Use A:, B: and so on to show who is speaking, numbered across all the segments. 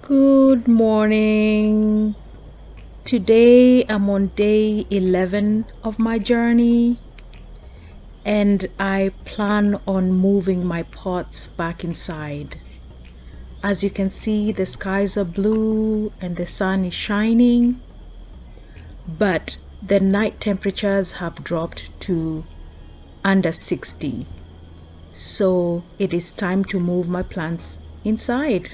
A: Good morning. Today I'm on day 11 of my journey and I plan on moving my pots back inside. As you can see, the skies are blue and the sun is shining, but the night temperatures have dropped to under 60. So it is time to move my plants inside.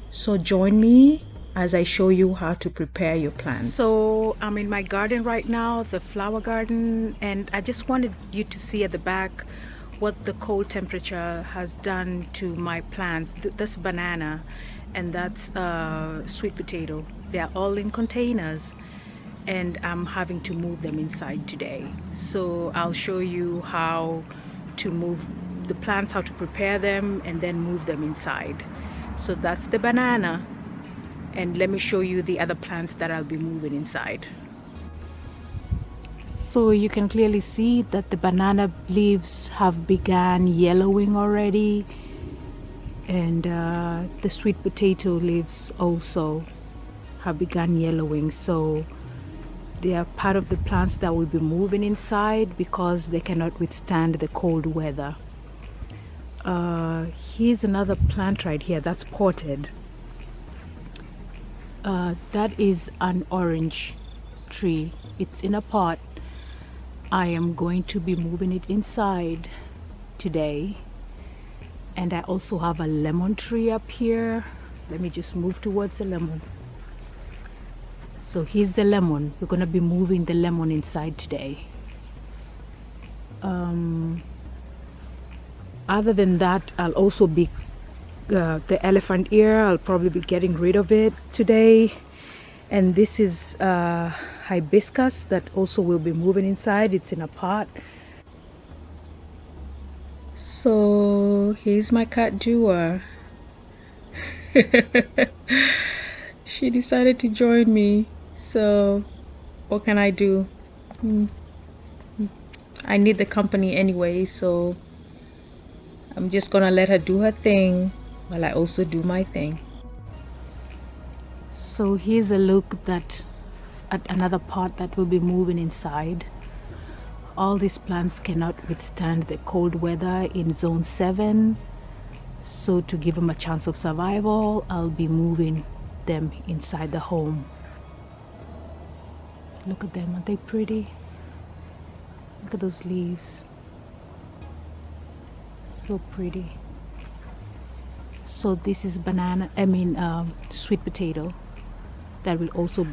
A: So join me as I show you how to prepare your plants. So I'm in my garden right now, the flower garden, and I just wanted you to see at the back what the cold temperature has done to my plants. That's banana and that's sweet potato. They are all in containers and I'm having to move them inside today. So I'll show you how to move the plants, how to prepare them and then move them inside. So that's the banana, and let me show you the other plants that I'll be moving inside. So you can clearly see that the banana leaves have begun yellowing already, and the sweet potato leaves also have begun yellowing. So they are part of the plants that will be moving inside because they cannot withstand the cold weather. Here's another plant right here that's potted. That is an orange tree. It's in a pot. I am going to be moving it inside today. And I also have a lemon tree up here. Let me just move towards the lemon. So here's the lemon. We're going to be moving the lemon inside today. Other than that, I'll also be the elephant ear. I'll probably be getting rid of it today. And this is hibiscus that also will be moving inside. It's in a pot. So here's my cat Jua. She decided to join me. So what can I do? I need the company anyway, so I'm just gonna let her do her thing while I also do my thing. So here's a look at another pot that will be moving inside. All these plants cannot withstand the cold weather in zone 7. So to give them a chance of survival, I'll be moving them inside the home. Look at them, aren't they pretty? Look at those leaves. So pretty. So this is sweet potato that will also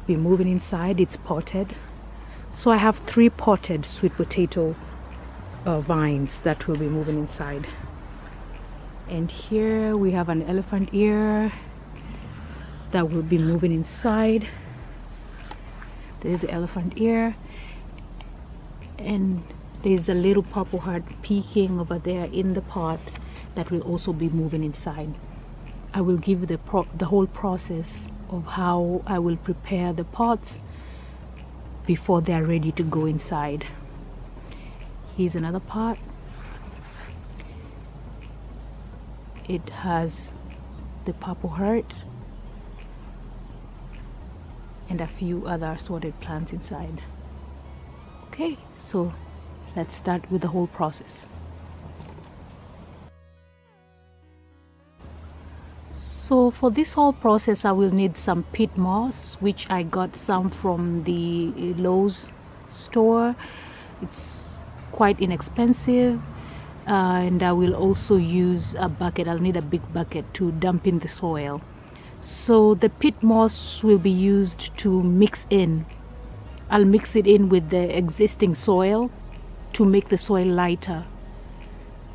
A: be moving inside. It's potted. So I have 3 potted sweet potato vines that will be moving inside. And here we have an elephant ear that will be moving inside. There's the elephant ear, and there's a little purple heart peeking over there in the pot that will also be moving inside. I will give you the whole process of how I will prepare the pots before they are ready to go inside. Here's another pot. It has the purple heart and a few other assorted plants inside. Okay, so let's start with the whole process. So for this whole process, I will need some peat moss, which I got some from the Lowe's store. It's quite inexpensive. And I will also use a bucket. I'll need a big bucket to dump in the soil. So the peat moss will be used to mix in. I'll mix it in with the existing soil to make the soil lighter.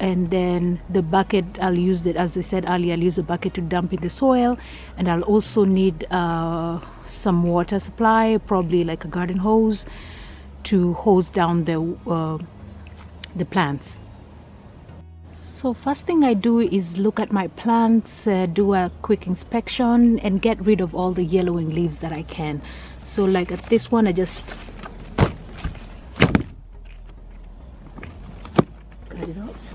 A: And then the bucket, I'll use it, as I said earlier, I'll use the bucket to dump in the soil. And I'll also need some water supply, probably like a garden hose, to hose down the plants. So first thing I do is look at my plants, do a quick inspection and get rid of all the yellowing leaves that I can. So like at this one, I just cut it off.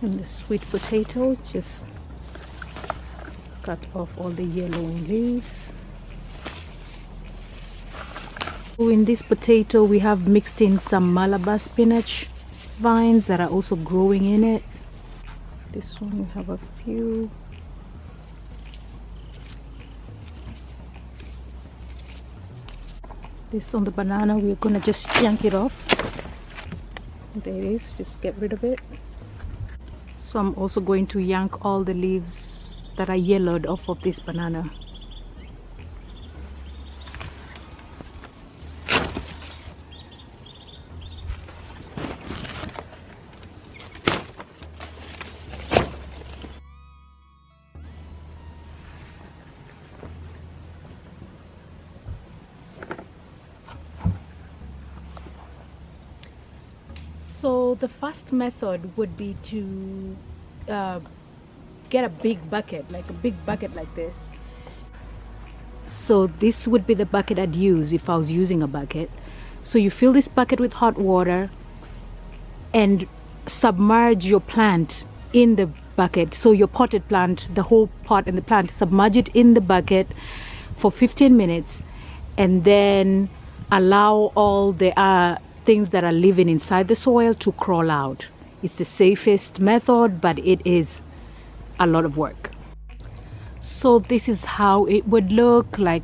A: And the sweet potato, just cut off all the yellowing leaves. So in this potato we have mixed in some Malabar spinach vines that are also growing in it. This one we have a few. This on the banana, we're gonna just yank it off. There it is, just get rid of it. So I'm also going to yank all the leaves that are yellowed off of this banana. So the first method would be to get a big bucket like this. So this would be the bucket I'd use if I was using a bucket. So you fill this bucket with hot water and submerge your plant in the bucket. So your potted plant, the whole pot and the plant, submerge it in the bucket for 15 minutes and then allow all the things that are living inside the soil to crawl out. It's the safest method, but it is a lot of work. So this is how it would look like.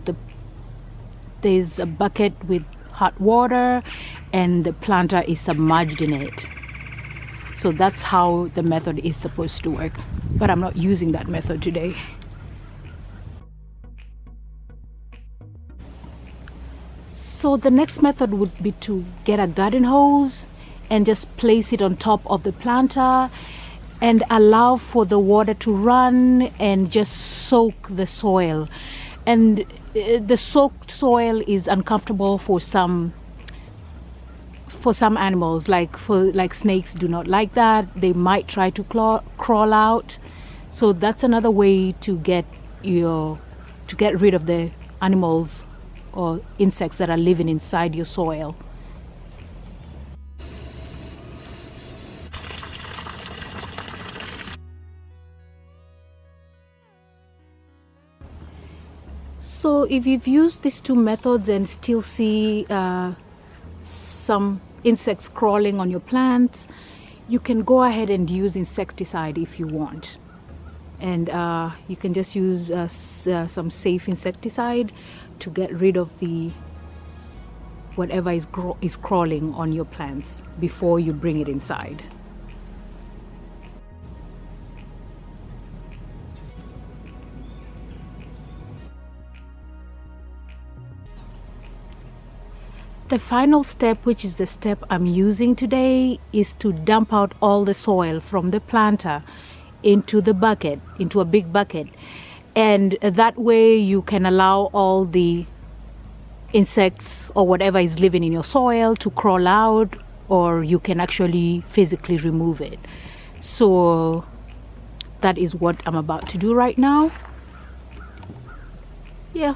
A: There's a bucket with hot water and the planter is submerged in it. So that's how the method is supposed to work, but I'm not using that method today. So the next method would be to get a garden hose and just place it on top of the planter and allow for the water to run and just soak the soil. And the soaked soil is uncomfortable for some animals, like snakes do not like that. They might try to crawl out. So that's another way to get rid of the animals or insects that are living inside your soil. So if you've used these two methods and still see some insects crawling on your plants, you can go ahead and use insecticide if you want. And you can just use some safe insecticide to get rid of whatever is crawling on your plants before you bring it inside. The final step, which is the step I'm using today, is to dump out all the soil from the planter into the bucket, into a big bucket. And that way you can allow all the insects or whatever is living in your soil to crawl out, or you can actually physically remove it. So that is what I'm about to do right now. Yeah.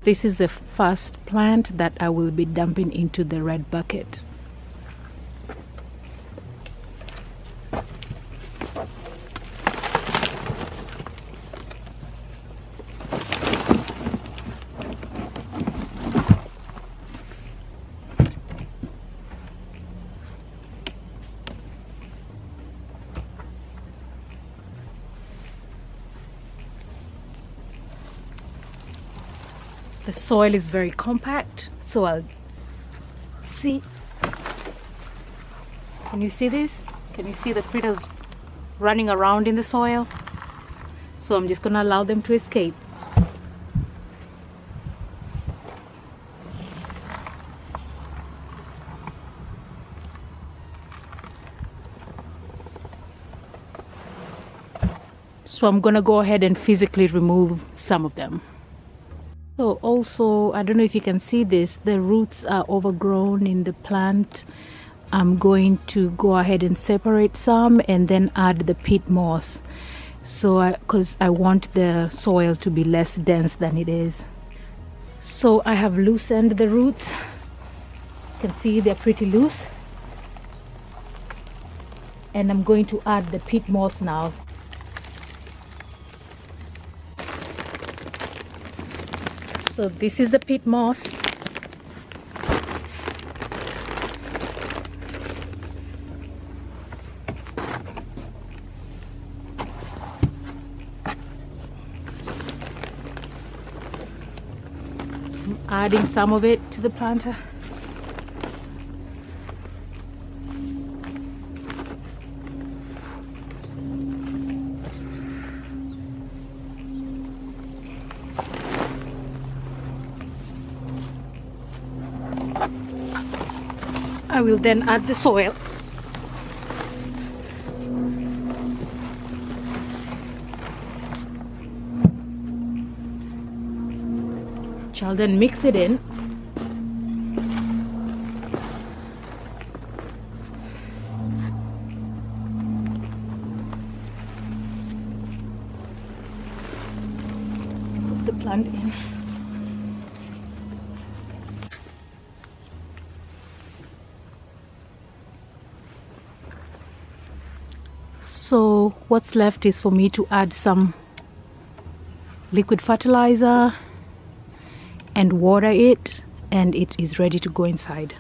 A: This is the first plant that I will be dumping into the red bucket. The soil is very compact, so I'll see. Can you see this? Can you see the critters running around in the soil? So I'm just gonna allow them to escape. So I'm gonna go ahead and physically remove some of them. So also, I don't know if you can see this, the roots are overgrown in the plant. I'm going to go ahead and separate some and then add the peat moss. So because I want the soil to be less dense than it is. So I have loosened the roots. You can see they're pretty loose. and I'm going to add the peat moss now. So this is the peat moss. I'm adding some of it to the planter. I will then add the soil. Shall then mix it in. Put the plant in. So what's left is for me to add some liquid fertilizer and water it, and it is ready to go inside.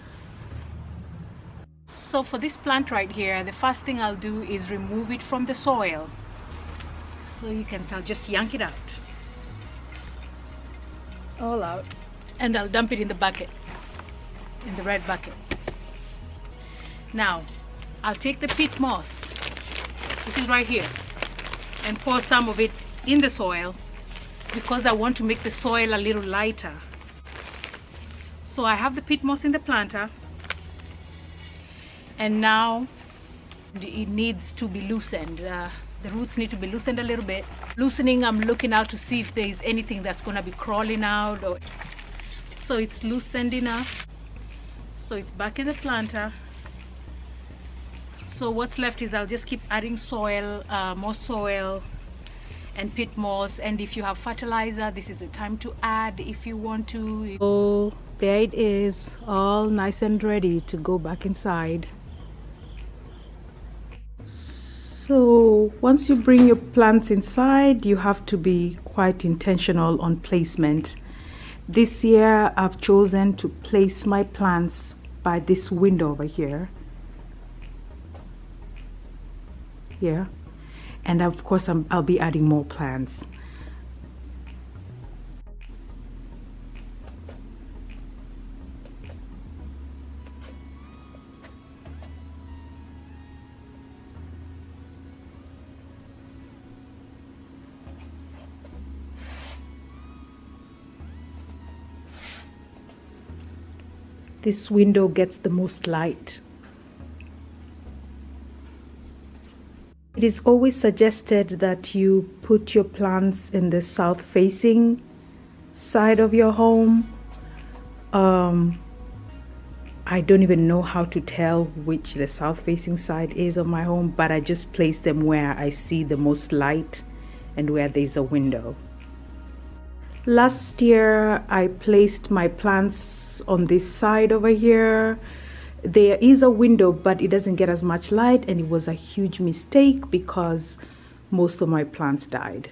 A: So for this plant right here, the first thing I'll do is remove it from the soil. So you can tell, just yank it out. All out. And I'll dump it in the bucket, in the red bucket. Now, I'll take the peat moss, which is right here, and pour some of it in the soil because I want to make the soil a little lighter. So I have the peat moss in the planter, and now it needs to be loosened. The roots need to be loosened a little bit. Loosening, I'm looking out to see if there is anything that's going to be crawling out. So it's loosened enough. So it's back in the planter. So what's left is I'll just keep adding soil, more soil and peat moss, and if you have fertilizer, this is the time to add if you want to. So there it is, all nice and ready to go back inside. So once you bring your plants inside, you have to be quite intentional on placement. This year I've chosen to place my plants by this window over here. Here, and of course I'll be adding more plants. This window gets the most light. It is always suggested that you put your plants in the south-facing side of your home. I don't even know how to tell which the south-facing side is of my home, but I just place them where I see the most light and where there's a window. Last year, I placed my plants on this side over here. There is a window, but it doesn't get as much light, and it was a huge mistake because most of my plants died.